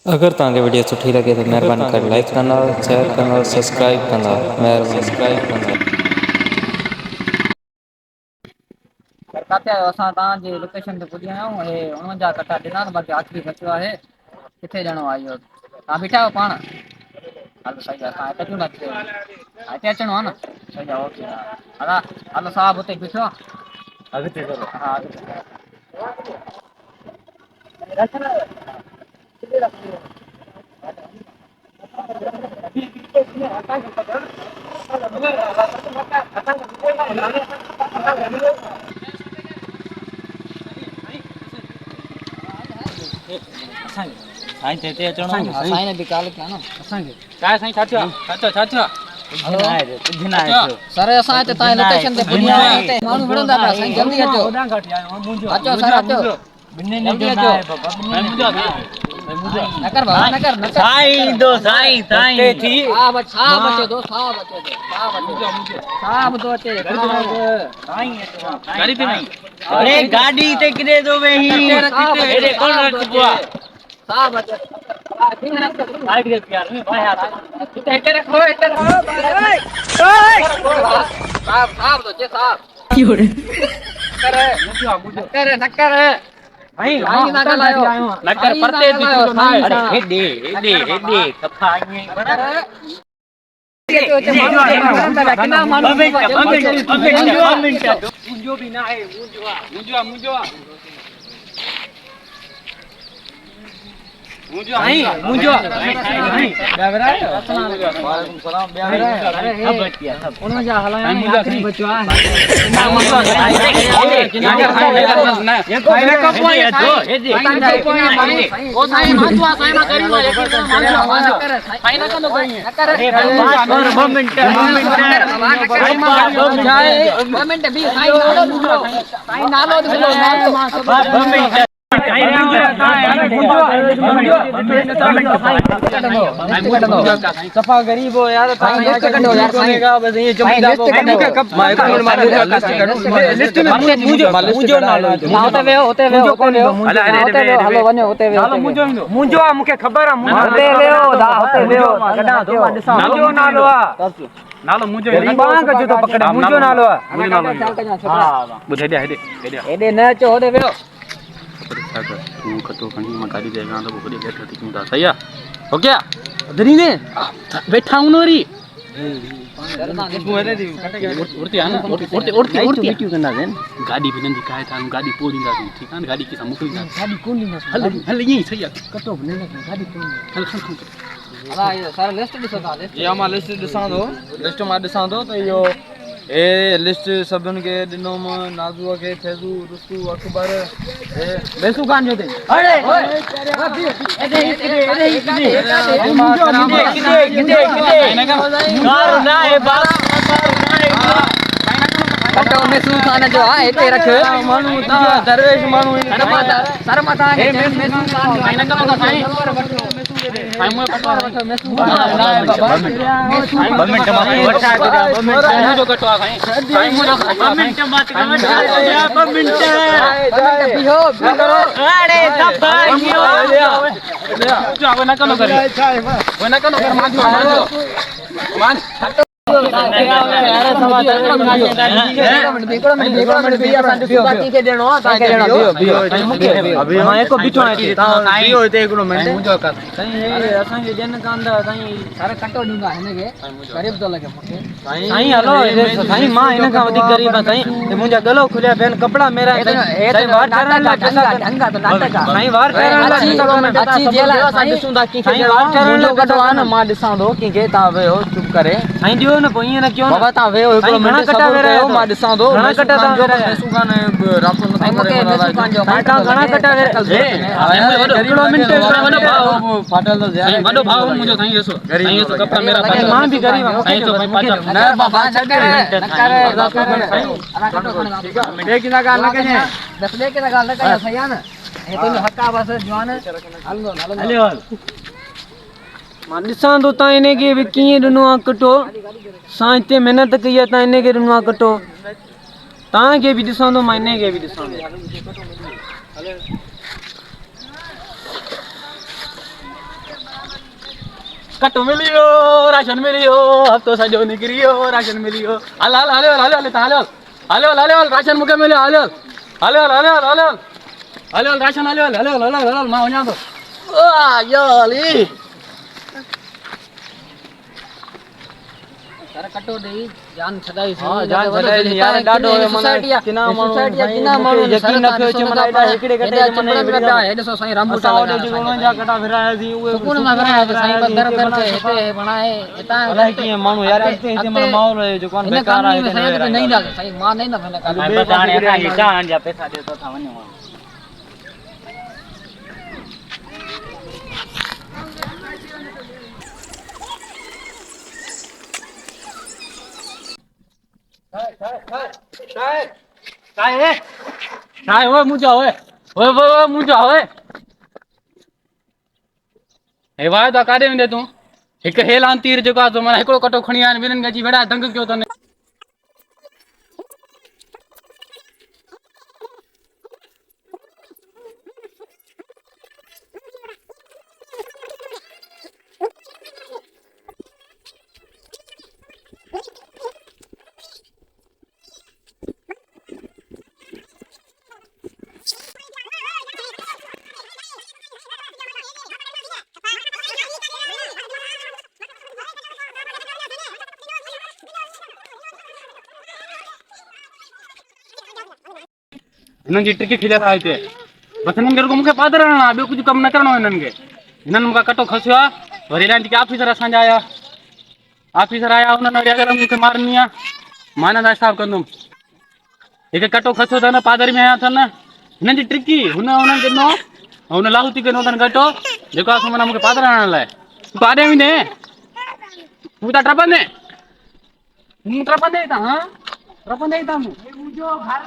अगर तव्हांखे वीडियो सुठी लगे तो मेहरबानी करे लाइक करना, शेयर करना, सब्सक्राइब करना, मेहरबानी। काथे आयो असां तव्हांजे लोकेशन ते पुॼी विया आहियूं। हे 49 कटा ॾिना बाक़ी आखिरी बचियो आहे। किथे ॼणो आहे इहो? तव्हां बीठा आहियो पाण? हलो सही आहे। तव्हां हिते नथी हिते अचिणो आहे न? सही आहे, ओके। हलो साहिबु हुते बीठो आहे। अॻिते करो। हा साईं ते अचणो आहे। साईं ने बि कॉल कया न असांखे। काय साईं छा थियो? सर असां हिते तव्हांजी लोकेशन ते पुॼी विया आहियूं। माण्हू विढ़ंदा पिया। साईं जल्दी अचो। अचो सर अचो। जल्दी अचो। नकर बाबा नकर नकर। साईं दो साईं साईं थी। साहब अचे दो साहब अचे दो साहब तो अचे। साईं गाड़ी पे नहीं। अरे गाड़ी ते किरे दो वेही। अरे कौन रखबो? साहब अचे। साइड के प्यार में भाई हाथ। इधर रखो इधर रखो। साहब साहब तो जे साहब की हो रे? नकर नकर भाई भाई ना लायो नकर परते दिखो ना। अरे हेडे हेडे हेडे कथा आई मुंजो भी ना है। मुंजो मुंजो आई मुंजो आई बेवरा वालेकुम सलाम बेवरा सब बचिया सब उन जा हलाया आखिरी बचवा ना मुंजो ना ये कोई ना को पोई दो हे दे ओ साईं मातवा साईं मा करी मा यकीन मानजो साईं ना कनो कई ना कर 2 मिनट 2 मिनट भी साईं नालो दिलो साईं नालो 2 मिनट सफा गरीब हो यार। लिस्ट कढो यार साईं का बस ये जमीदार को लिस्ट में मुंजो नालो होते वे हलो वने होते वे नालो मुंजो आ मुके खबर आ होते वे होते वे कढा तो मा दिसा मुंजो नालो आ नालो मुंजो गरीबां कजो तो पकड़े मुंजो नालो आ हां बुझे दे हेडे न चो होते वे तू कतो खणी मा गाड़ी दे गांदो बड़ी बैठो थी तुम सही है हो क्या अदरी ने बैठा हूं नोरी उड़ती आन उड़ती करना देन गाड़ी भी नंदी काहे था गाड़ी पोड़ींदा ठीक है गाड़ी के मुकलींदा गाड़ी कोन लींदा हल यही सही है कतो बने गाड़ी कोन हल अला ये सारा लिस्ट दिसो था लिस्ट ये मा लिस्ट दिसा दो लिस्ट मा दिसा दो तो यो ए लिस्ट सबन के दिनो में नाजू के फैजू रुस्तु अकबर ए बेसु कान जो दे अरे ना ए बात कटो मेसू खान जो है एते रख मानू ता दरवेश मानू सरमाता के मेसू खान आइना का साईं साईं मो पटवा रखो मेसू खान ना बाबा साईं 2 मिनट में वठा के 2 मिनट मुजो कटवा साईं साईं मुजो 2 मिनट बात कर 2 मिनट बिहो करो अरे दबा यो जो ना कनो करे वो ना कनो कर मान गलो खुलिया बेन कपड़ा मेरा चुप करे न पोई न क्यों बाबा ता वे एकरो मिनट कटा वे मा दिसा दो घणा कटा ता सुगा ने रातो न करे ता घणा कटा वे एकरो मिनट वनो भाव फाटल तो जा वनो भाव मुजो सही एसो कपड़ा मेरा मां भी गरीब सही तो भाई पाचा न बाबा छके न करे ठीक है मिटे की ना गाल न कने दस ले के गाल न कने सही है ना ए तो हक्का बस जवान हलो मां दिसां तो ता इने के भी किए दिनो आ कटो साईं ते मेहनत कई ता इने के दिनो आ कटो ता के भी दिसां तो मां इने के भी दिसां कटो मिलियो राशन मिलियो हफ्तो सजो निकरियो राशन मिलियो हल हल हल हल हल हल हल हल हल राशन मुके मिलियो हल हल हल हल हल हल हल राशन हल हल हल हल हल मां वञा थो वाह यो हली तारा कटो दे जान छदाई हां जान छदाई यार डाडो मने किना माण्हू यकीन न थियो चे मने एडा हिकड़े कटे मने हेडो सो साईं रामबूटा असां ओडे जिगणो जा कटा फिराया थी उहे सुकून में फिराया थी साईं बदर करके हिते बनाए हिता अलाए कीअं माण्हू यार हिते मने माहौल है जो कोन बेकार आहे हिते नहीं ना साईं मां नहीं ना फने का बस हाणे असां हिस्सा आन जा पैसा दे तो था वञो काय ओए मुंजा ओए ओए ओए मुंजा ओए हे वाय तो काडे वेंदे तू एक हेलान तीर जेको आहे माने हिकड़ो कटो खणी आन विनन गजी वेड़ा दंग कयो तने हिनन जी ट्रिक खिले था हिते बस हिनन के मुखे पादर ना बे कुछ कम न करणो हिनन के हिनन मुका कटो खसियो वरी लाइन के ऑफिसर असा आया ऑफिसर आया उन्होंने अगर मुखे मारनी है माना दा हिसाब कंदुम एक कटो खसियो था ना पादर में आया था ना हिनन जी ट्रिक उन्हन के नो उन लाहुती के नो तन कटो जेको असो मना मुखे पादर आने लाए तू आडे भी ने तू ता ट्रपने था हां ट्रपने था मुजो घर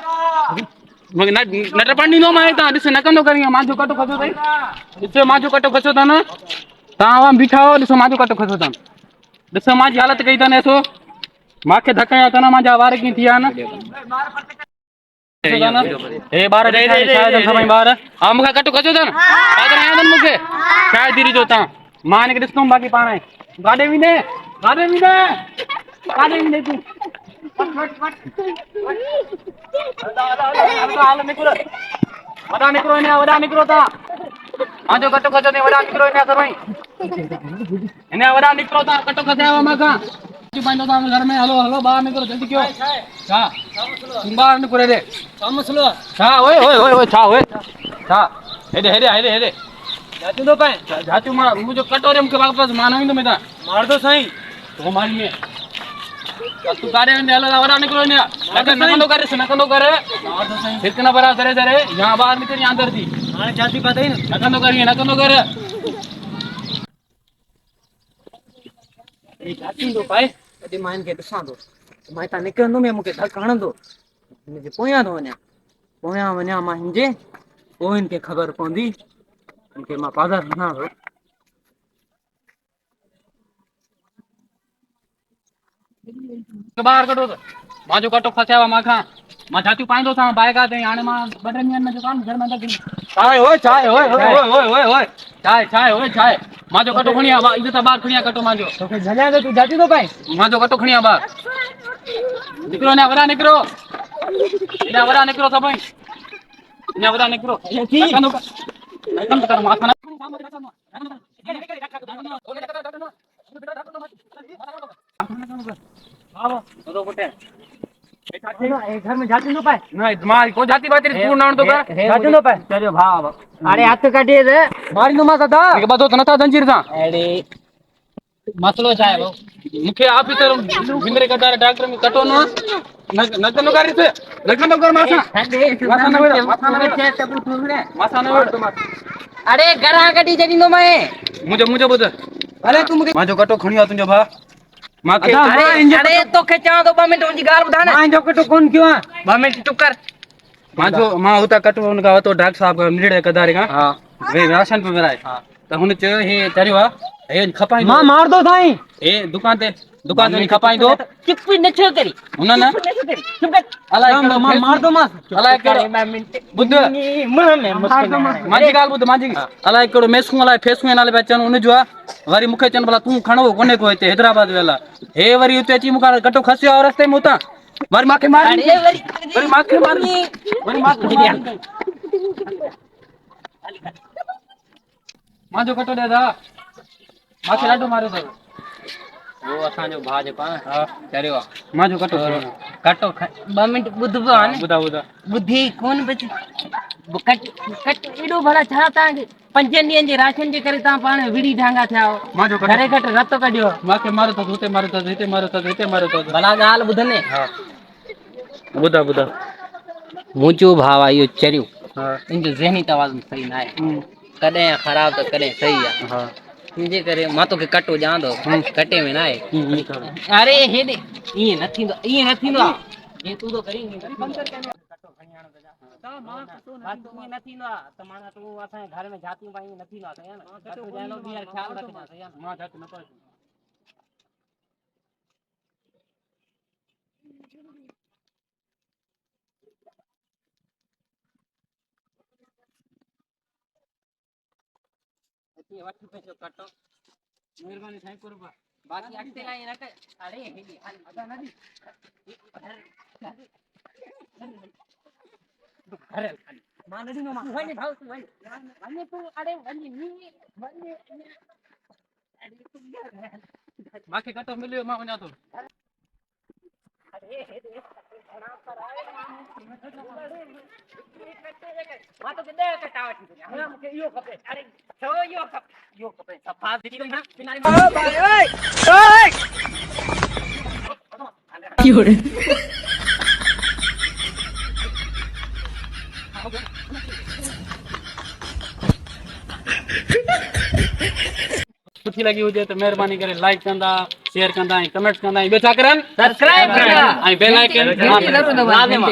मग नटर पंडी नो माए ता दिस न कंदो करियो माजो कटो खसो तई दिस माजो कटो खसो ता न ता वा बीठा हो दिस माजो कटो खसो ता दिस माजी हालत कई ता ने सो माखे धकाया ता न माजा वार की थिया न ए बार शायद समय बार आ मुखे कटो खसो ता पादर आया तन मुखे शायद दिरी जो ता मान के दिसतो बाकी पाणे गाडे भी ने तू वड़ा निकरो ता आजो कटो खजो ने वड़ा निकरो ने सभई इने वड़ा निकरो ता कटो खजावा माखा जी पाइंदो ता घर में हलो बाहर निकरो जल्दी क्यों हां तुम बाहर निकरो रे समझलो हां ओए छा ओए छा हेडे जातू दो पाए जातू मा मुजो कटोरे मुके वापस मानो तो मैं ता मार दो सही तो मारी में तू गाड़े में हलो वड़ा निकरो ने नकंदो करे फिर ना बरा दरे यहां बाहर निकल यहां अंदर थी हां जाती बात है नकंदो करे ए जाती दो पाए कदी मान के दसा दो मैं ता निकंदो में मुके धक हणंदो मुझे पोया वन्या मां हिंजे पोइन के खबर पोंदी इनके मां पादर ना हो बाहर कटो तो माजो कटो फसावा माखा मां जाती पाइंदो सा बायगा ते हाने मां बडे मियन में जो काम घर में तक चाय ओए चाय माजो कटो खणिया बा इधर बाहर खणिया कटो माजो तो के जल्या दे तू जाती तो पाए माजो कटो खणिया बाहर निकरो ने वरा निकरो सब ने वरा निकरो कनो कर माथा ना तो बोटे घर में जाती नो पाए नहीं तुम्हारी को जाती बात रे तू नाण तो कर जाती नो पाए चलो भाव अरे हाथ काटिए रे मारी नो माता दा एक बात तो नता जंजीर सा अरे मसलो चाहे वो मुखे ऑफिसर बिंदरे कटारे डॉक्टर में कटो नो नगनो कर मासा अरे गरा कटी जदी नो मैं मुझे बोल अरे तू मुके माजो कटो खणिया तुजो भा माके अरे तो खेचा तो 2 मिनट उनकी गाल बता ना मां जो कटो कौन क्यों 2 मिनट चुप कर माजो मां होता कटो उनका तो डॉक्टर साहब का निड़े कदारे का हां वे राशन पे मेरा हां तो हुन च हे चरियो हे खपाई मां मार दो साईं ए दुकान ते दुकान में खपाई दो चुप न छो करी हुन न चुप कर अलाए मार दो मां अलाए केड़ो बुध मांजी गाल बुध मांजी अलाए केड़ो मेसू अलाए फेसू नाले बचन उन जो वरी मुखे चन भला तू खणो कोने को हिते हैदराबाद वेला हे वरी उते अची मुका कटो खसियो और रस्ते में उता वरी माखे मार वरी माखे मार वरी माखे मांजो कटो दे दा माखे लाडो मारो तो वो असा जो भाज पा हां चरियो मांजो कटो कटो 2 मिनट बुध पान बुधा बुधा बुद्धि कोन बच कट कट एडो भला छा ता 5 ॾींहंनि जे राशन जे करे ता पाण विड़ी ढांगा थिया मांजो कटो घरे घट रत कढियो माखे मारो तो हुते मारो तो हिते मारो तो हिते मारो तो भला गाल ॿुधने हां बुधा बुधा मुंहिंजो भाव आहे इहो चरियो हां इनजो ज़हनी तवाज़ुन सही न आहे कॾहिं ख़राब त कॾहिं सही आहे हां इनजे करे मां तोखे कटो ॼां थो कटे में न आहे अरे हेॾे ईअं न थींदो आहे जीअं तूं थो करीं कटो खणी आण ईअं न थींदो आहे त माना तूं असांजे घर में जातियूं पाईं न थींदो आहे कटो ॼाइणो बि यार ख़्यालु रखजांइ सही आहे मां जात न पाए वठ पैसो कटो महिरबानी साईं कुर्बा बाक़ी अॻिते लाइ न कयो अरे हेॾी हल अदा नदी अरे मां नदी मां वञ भाऊ तूं वञ तूं अरे वञ माखे कटो मिलियो मां वञा तो अरे हेॾे घणा पर आए मां तो किथे कटा वठी वञा मूंखे इहो खपे अरे छो इहो खपे सफ़ा दीदी ना किनारे ओ भाई ओए ओए सुठी लगी हुजे तो मेहरबानी करे लाइक कंदा शेयर कंदा कमेंट्स कंदा ॿियो छा करन सब्सक्राइब ऐं बेल आइकन लाज़िम